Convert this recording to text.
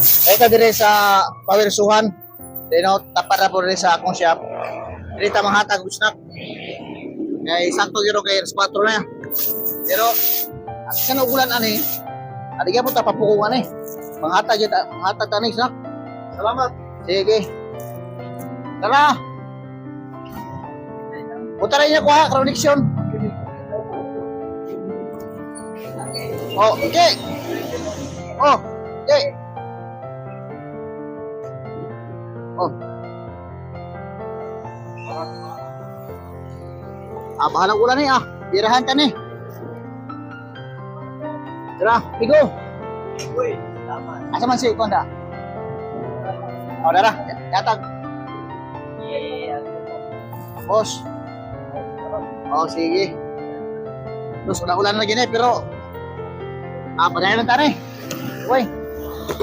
Ito dire sa Pawersuhan. Dino tapat na po dire sa akong shop. Dito manghatag og snack. Kay sakto gyud kay 4 na. Pero ang sa ulan ani, adi gyud ta papukungan ani. Manghatag gyud manghatag tani snack. Salamat. Sige. Tara. Punta rin niya ko ha, connection. Oh, okay. Oh, okay. Oh. Bahalang ulan ni Birahan ka ni. Tara, pigo. Uy, tama. Asa man si Konda? Oh, dara, yatag. Boss. Oh, sige. Terus ulan-ulan lagi nih, pero padayan na tani. Uy.